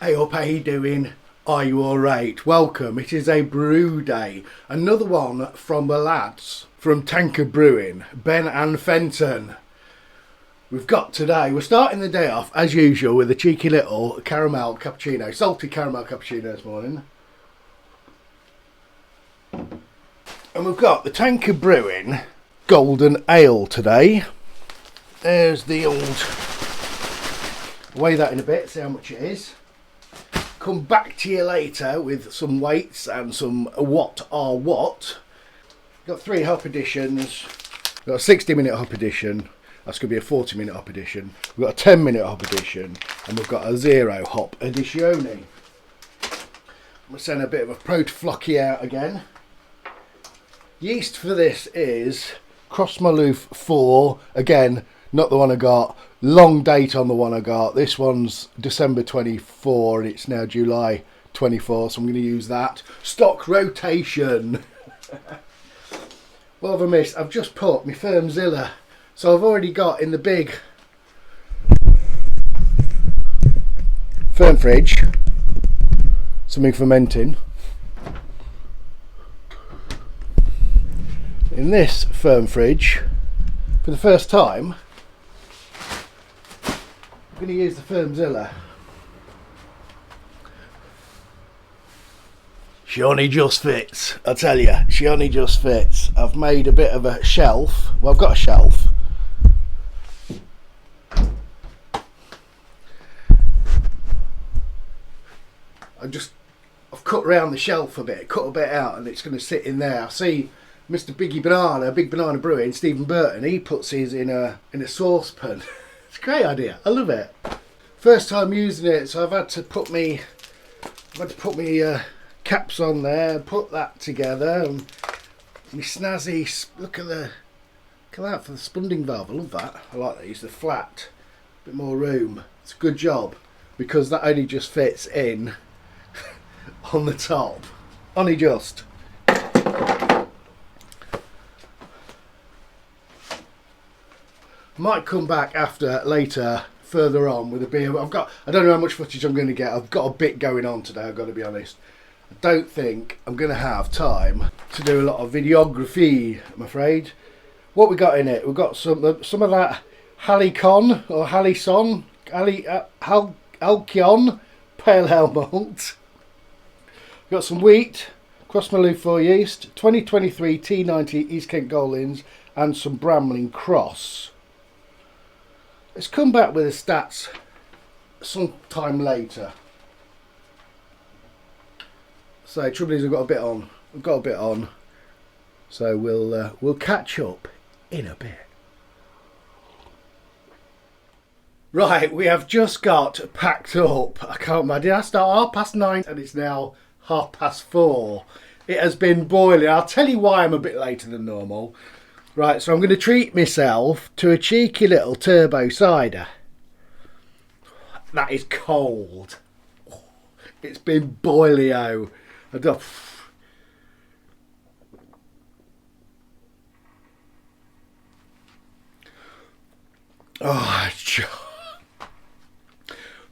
Hey up, how you doing? Are you alright? Welcome, it is a brew day. Another one from the lads from Tankard Brewing, Ben and Fenton. We're starting the day off as usual with a cheeky little caramel cappuccino, salty caramel cappuccino this morning. And we've got the Tankard Brewing Golden Ale today. There's the old, weigh that in a bit, see how much it is. Come back to you later with some weights and some what are what. Got 3 hop editions. Got a 60-minute hop edition. That's going to be a 40-minute hop edition. We've got a 10-minute hop edition. And we've got a 0 hop editione. I'm going to send a bit of a Protoflocky out again. Yeast for this is Cross Maloof 4. Again, not the one I got. Long date on the one I got. This one's December 24 and it's now July 24, so I'm going to use that. Stock rotation. What have I missed? I've just put my Firmzilla. So I've already got in the big firm fridge something fermenting. In this firm fridge, for the first time, I'm going to use the Firmzilla. She only just fits, I tell you, she only just fits. I've made a bit of a shelf. Well, I've got a shelf. I've cut round the shelf a bit, cut a bit out, and it's going to sit in there. I see Mr. Big Banana Brewing, Stephen Burton, he puts his in a saucepan. It's a great idea. I love it. First time using it, so I've had to put me caps on there, put that together, and my snazzy. Look at that for the spunding valve. I love that. I like that. Use the flat, bit more room. It's a good job because that only just fits in on the top. Only just. Might come back later further on with a beer. I don't know how much footage I'm going to get. I've got a bit going on today, I've got to be honest. I don't think I'm going to have time to do a lot of videography, I'm afraid. What we got in it? We've got some of that Halcyon or Halison, Halcyon Pale Ale Malt. We've got some wheat, Cross Maloof 4 yeast, 2023 T90 East Kent Goldings, and some Bramling Cross. Let's come back with the stats sometime later. So trouble is I've got a bit on. So we'll catch up in a bit. Right, we have just got packed up. I can't remember. Did I start 9:30 and it's now 4:30. It has been boiling. I'll tell you why I'm a bit later than normal. Right, so I'm going to treat myself to a cheeky little turbo cider. That is cold. It's been boilio. It's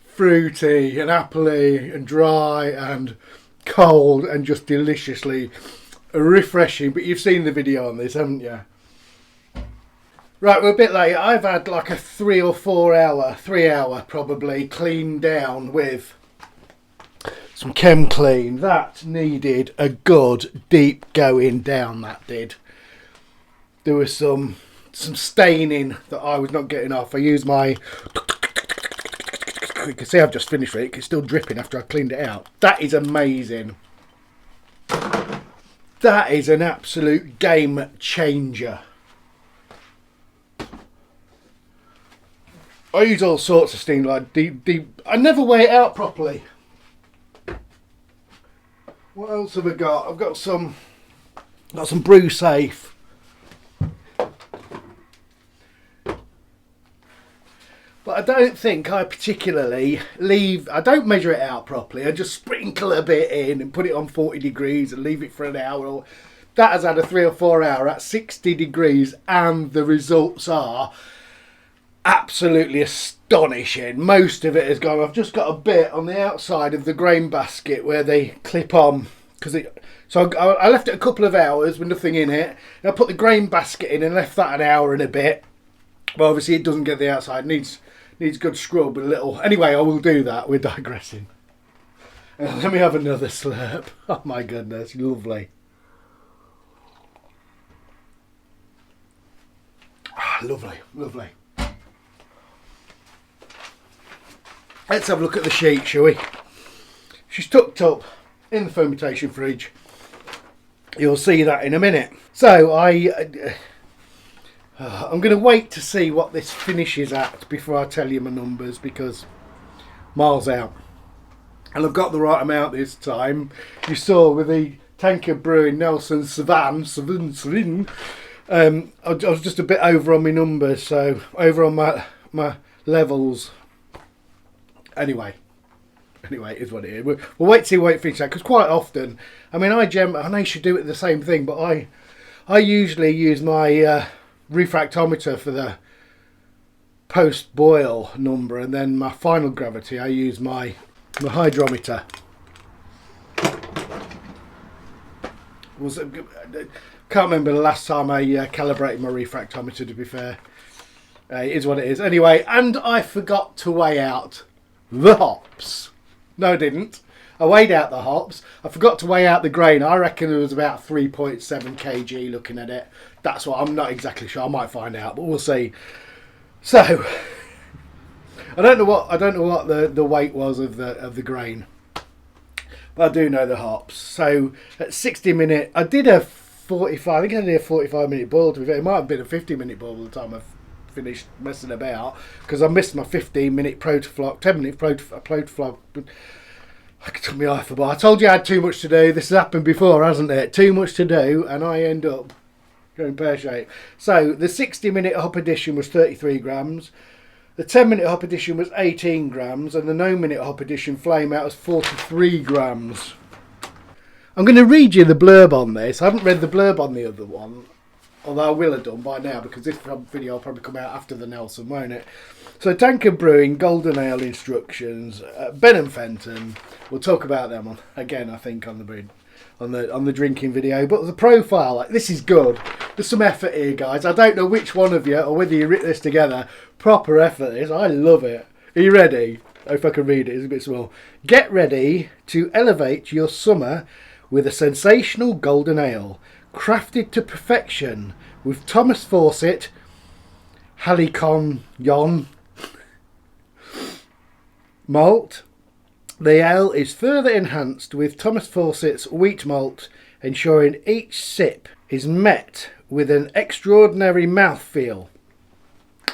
fruity and appley and dry and cold and just deliciously refreshing. But you've seen the video on this, haven't you? Right, we're a bit late. I've had like a 3 hour probably, clean down with some Chem Clean. That needed a good deep going down, that did. There was some staining that I was not getting off. I used my... You can see I've just finished it. It's still dripping after I cleaned it out. That is amazing. That is an absolute game changer. I use all sorts of steam, like deep. I never weigh it out properly. What else have I got? I've got some Brew Safe. But I don't think I particularly I don't measure it out properly. I just sprinkle a bit in and put it on 40 degrees and leave it for an hour. That has had a 3 or 4 hour at 60 degrees and the results are absolutely astonishing. Most of it has gone. I've just got a bit on the outside of the grain basket where they clip on, so I left it a couple of hours with nothing in it. I put the grain basket in and left that an hour and a bit. Well, obviously it doesn't get the outside. Needs good scrub and a little. Anyway, I will do that. We're digressing. Let me have another slurp. Oh my goodness, lovely. Lovely. Let's have a look at the sheet, shall we? She's tucked up in the fermentation fridge. You'll see that in a minute. So I'm going to wait to see what this finishes at before I tell you my numbers, because miles out. And I've got the right amount this time. You saw with the Tankard Brewing Nelson Savan. I was just a bit over on my numbers, so over on my levels. Anyway, it is what it is. We'll wait to see what it finishes at, because quite often, I mean, I know you should do it the same thing, but I usually use my refractometer for the post-boil number, and then my final gravity I use my hydrometer. Can't remember the last time I calibrated my refractometer, to be fair. It is what it is. Anyway, and I forgot to weigh out the hops. No, I didn't. I weighed out the hops. I forgot to weigh out the grain. I reckon it was about 3.7 kg looking at it. That's what I'm not exactly sure. I might find out, but we'll see. So I don't know what the weight was of the grain, but I do know the hops. So at 60 minute, I did a 45. I think I did a 45-minute boil. To be fair, it might have been a 50-minute boil by the time I finished messing about, because I missed my 15-minute protoflog, 10-minute protoflog. I took me off, but I told you I had too much to do. This has happened before, hasn't it? Too much to do, and I end up going pear-shaped. So the 60-minute hop addition was 33 grams. The 10-minute hop addition was 18 grams, and the 9-minute hop addition flame out was 43 grams. I'm going to read you the blurb on this. I haven't read the blurb on the other one, although I will have done by now, because this video will probably come out after the Nelson, won't it? So Tankard Brewing Golden Ale instructions, Ben and Fenton. We'll talk about them again, I think, on the drinking video. But the profile, like, this is good. There's some effort here, guys. I don't know which one of you, or whether you writ this together. Proper effort this. I love it. Are you ready? If I can read it, it's a bit small. Get ready to elevate your summer with a sensational golden ale, crafted to perfection with Thomas Fawcett, Halicon Yon malt. The ale is further enhanced with Thomas Fawcett's wheat malt, ensuring each sip is met with an extraordinary mouthfeel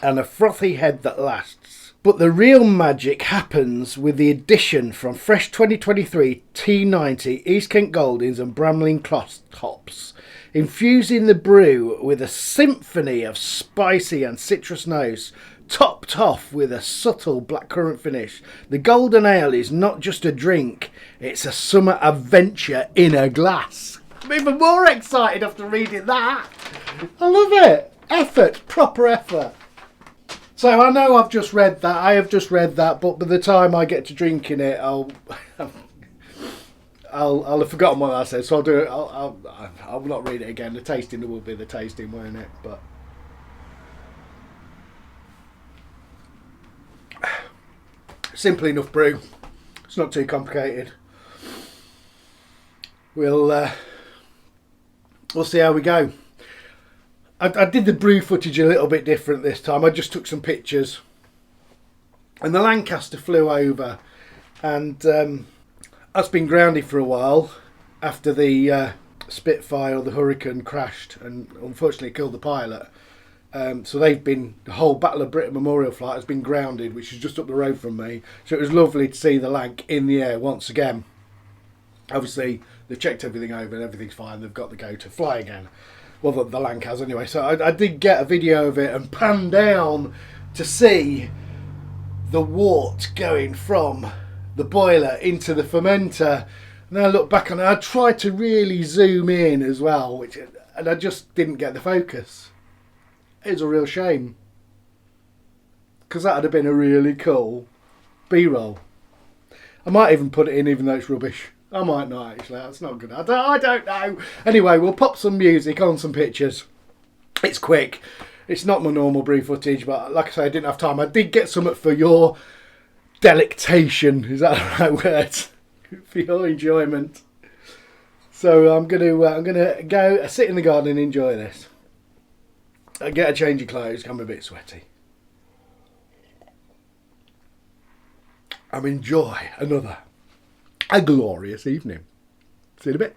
and a frothy head that lasts. But the real magic happens with the addition from fresh 2023 T90 East Kent Goldings and Bramlin Clost hops, infusing the brew with a symphony of spicy and citrus notes, topped off with a subtle blackcurrant finish. The golden ale is not just a drink, it's a summer adventure in a glass. I'm even more excited after reading that. I love it. Effort, proper effort. So I know I've just read that. I have just read that, but by the time I get to drinking it, I'll have forgotten what I said. So I'll do it. I'll not read it again. The tasting will be the tasting, won't it? But simple enough brew. It's not too complicated. We'll see how we go. I did the brew footage a little bit different this time. I just took some pictures, and the Lancaster flew over, and that's been grounded for a while after the Spitfire or the Hurricane crashed and unfortunately killed the pilot. So the whole Battle of Britain Memorial flight has been grounded, which is just up the road from me. So it was lovely to see the Lanc in the air once again. Obviously they've checked everything over and everything's fine. They've got the go to fly again. Well, the Lanc has anyway. So I did get a video of it and pan down to see the wort going from the boiler into the fermenter. And then I look back and I tried to really zoom in as well, and I just didn't get the focus. It was a real shame. because that would have been a really cool B-roll. I might even put it in even though it's rubbish. I might not actually, that's not good. I don't know. Anyway, we'll pop some music on some pictures. It's quick. It's not my normal brew footage, but like I say, I didn't have time. I did get some for your delectation. Is that the right word? For your enjoyment. So I'm gonna go sit in the garden and enjoy this. I get a change of clothes. I'm a bit sweaty. And enjoy a glorious evening. See you in a bit.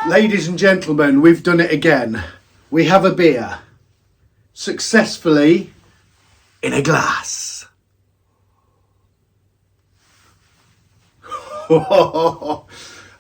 Ladies and gentlemen, we've done it again. We have a beer successfully in a glass.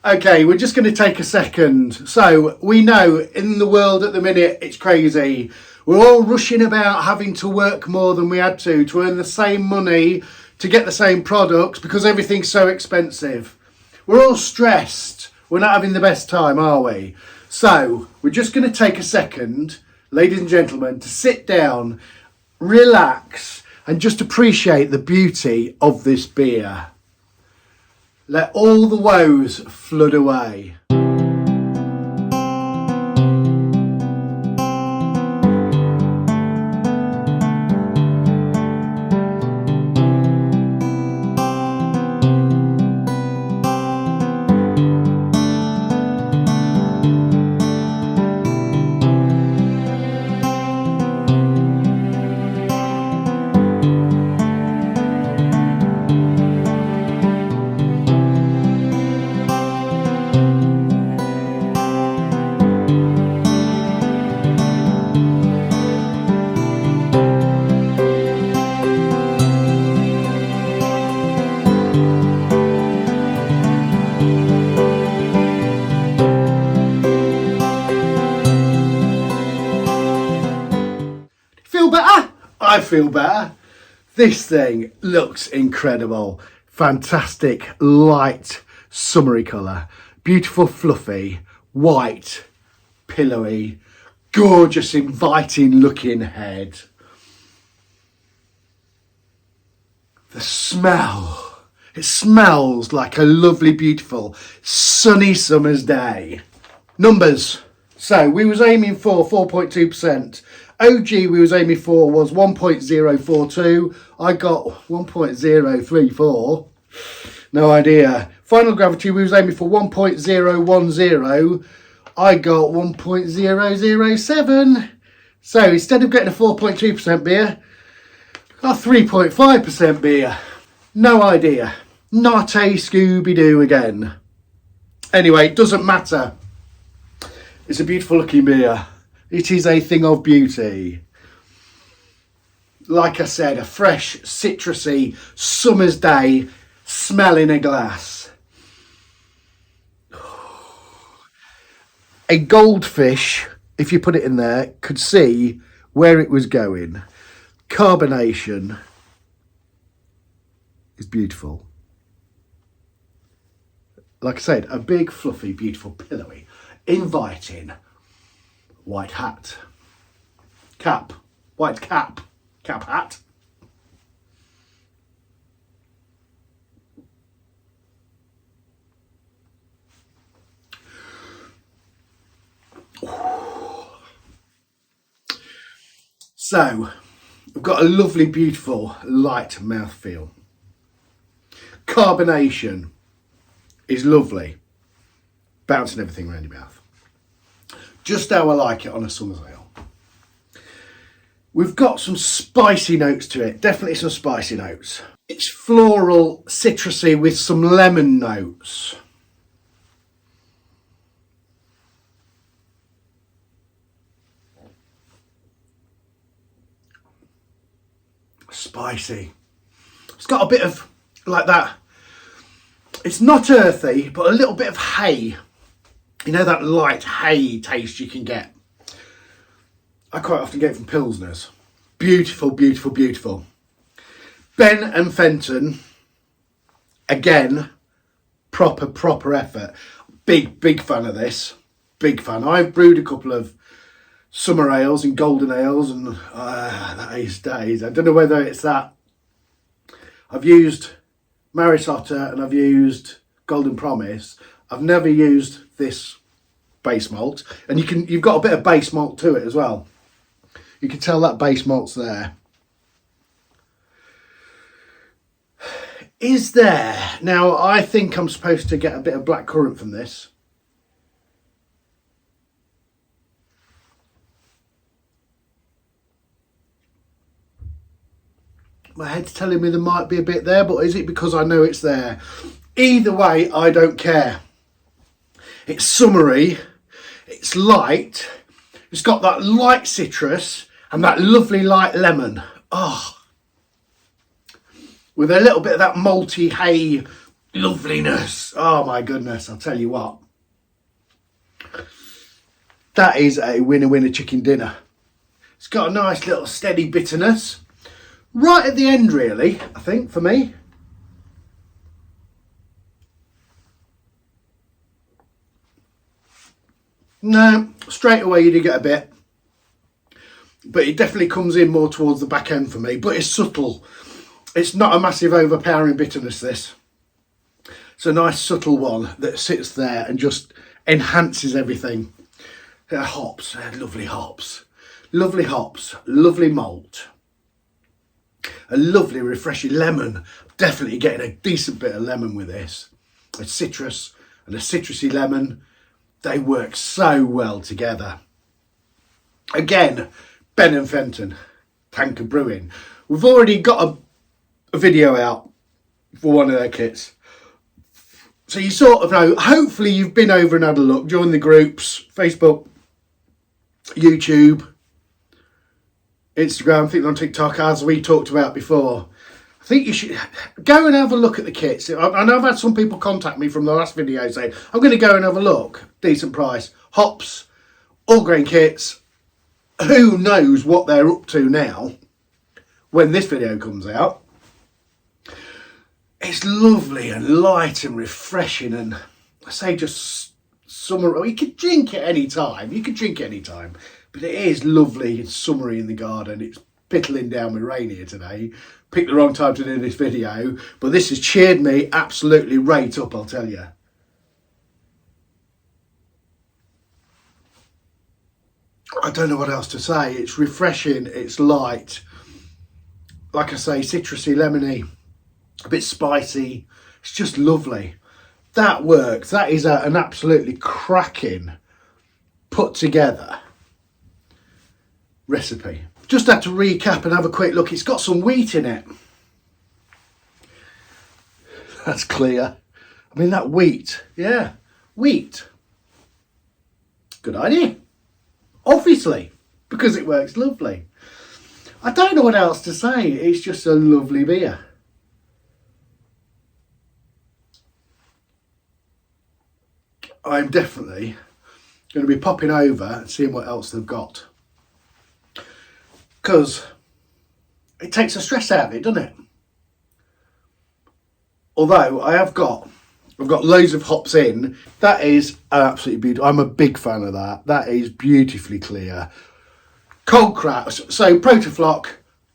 Okay, we're just going to take a second. So we know in the world at the minute it's crazy. We're all rushing about having to work more than we had to earn the same money to get the same products because everything's so expensive. We're all stressed. We're not having the best time, are we? So we're just going to take a second, ladies and gentlemen, to sit down, relax, and just appreciate the beauty of this beer. Let all the woes flood away. I feel better. This thing looks incredible. Fantastic, light, summery colour. Beautiful, fluffy, white, pillowy, gorgeous, inviting looking head. The smell. It smells like a lovely, beautiful, sunny summer's day. Numbers. So we was aiming for 4.2%. OG we was aiming for was 1.042. I got 1.034. No idea. Final gravity we was aiming for 1.010. I got 1.007. So instead of getting a 4.2% beer, I got 3.5% beer. No idea. Not a Scooby-Doo again. Anyway, it doesn't matter. It's a beautiful looking beer. It is a thing of beauty. Like I said, a fresh, citrusy, summer's day smell in a glass. A goldfish, if you put it in there, could see where it was going. Carbonation is beautiful. Like I said, a big, fluffy, beautiful, pillowy, inviting white hat. White cap hat. So, we've got a lovely, beautiful, light mouthfeel. Carbonation is lovely. Bouncing everything around your mouth. Just how I like it on a summer's ale. We've got some spicy notes to it. Definitely some spicy notes. It's floral, citrusy with some lemon notes. Spicy. It's got a bit of like that. It's not earthy, but a little bit of hay. You know, that light hay taste you can get. I quite often get it from Pilsners. Beautiful, beautiful, beautiful. Ben and Fenton, again, proper effort. Big fan of this. Big fan. I've brewed a couple of summer ales and golden ales, and these days, I don't know whether it's that. I've used Maris Otter and I've used Golden Promise. I've never used this base malt, and you've got a bit of base malt to it as well. You can tell that base malt's there. Is there? Now, I think I'm supposed to get a bit of blackcurrant from this. My head's telling me there might be a bit there, but is it because I know it's there? Either way, I don't care. It's summery, it's light, it's got that light citrus and that lovely light lemon. Oh, with a little bit of that malty hay loveliness. Oh my goodness, I'll tell you what. That is a winner chicken dinner. It's got a nice little steady bitterness. Right at the end, really, I think, for me. No, straight away you do get a bit. But it definitely comes in more towards the back end for me. But it's subtle. It's not a massive overpowering bitterness, this. It's a nice subtle one that sits there and just enhances everything. Hops, lovely hops. Lovely hops, lovely malt. A lovely refreshing lemon. Definitely getting a decent bit of lemon with this. A citrus and a citrusy lemon. They work so well together. Again, Ben and Fenton, Tankard Brewing. We've already got a video out for one of their kits. So you sort of know, hopefully you've been over and had a look. Join the groups, Facebook, YouTube, Instagram, I think on TikTok, as we talked about before. I think you should go and have a look at the kits. I know I've had some people contact me from the last video saying, I'm going to go and have a look. Decent price. Hops, all grain kits. Who knows what they're up to now when this video comes out. It's lovely and light and refreshing, and I say just summer. You could drink it any time. But it is lovely and summery in the garden. It's piddling down with rain here today. Picked the wrong time to do this video, but this has cheered me absolutely right up, I'll tell you. I don't know what else to say. It's refreshing, it's light. Like I say, citrusy, lemony, a bit spicy. It's just lovely. That works. That is an absolutely cracking, put together recipe. Just had to recap and have a quick look. It's got some wheat in it. That's clear. I mean, that wheat. Yeah, wheat. Good idea. Obviously, because it works lovely. I don't know what else to say. It's just a lovely beer. I'm definitely going to be popping over and seeing what else they've got. Because it takes the stress out of it, doesn't it? Although I've got loads of hops in. That is absolutely beautiful. I'm a big fan of that. That is beautifully clear. Cold crash. So Protoflock,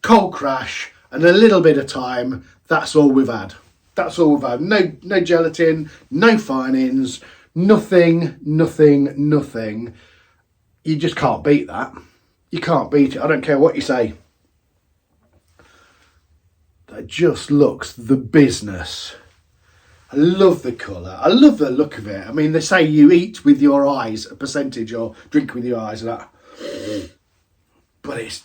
cold crash, and a little bit of time. That's all we've had. That's all we've had. No gelatin, no finings, nothing. You just can't beat that. You can't beat it. I don't care what you say. That just looks the business. I love the colour. I love the look of it. I mean, they say you eat with your eyes, a percentage, or drink with your eyes, and that. But it's...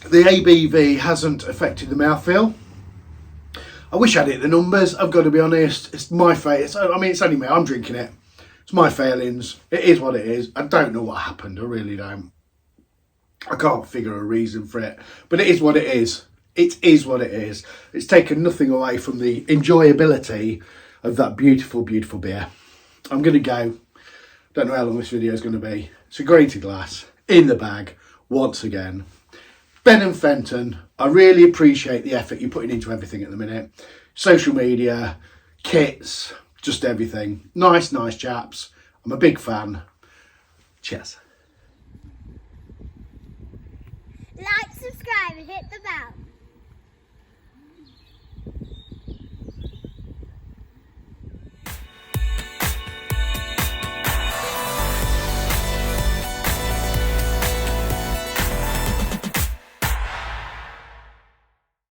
The ABV hasn't affected the mouthfeel. I wish I'd hit the numbers, I've got to be honest. It's my fault. I mean, it's only me. I'm drinking it. It's my failings. It is what it is. I don't know what happened. I really don't. I can't figure a reason for it. But it is what it is. It is what it is. It's taken nothing away from the enjoyability of that beautiful, beautiful beer. I'm going to go. Don't know how long this video is going to be. It's a grated glass in the bag once again. Ben and Fenton, I really appreciate the effort you're putting into everything at the minute. Social media, kits, just everything. Nice chaps. I'm a big fan. Cheers. Like, subscribe and hit the bell.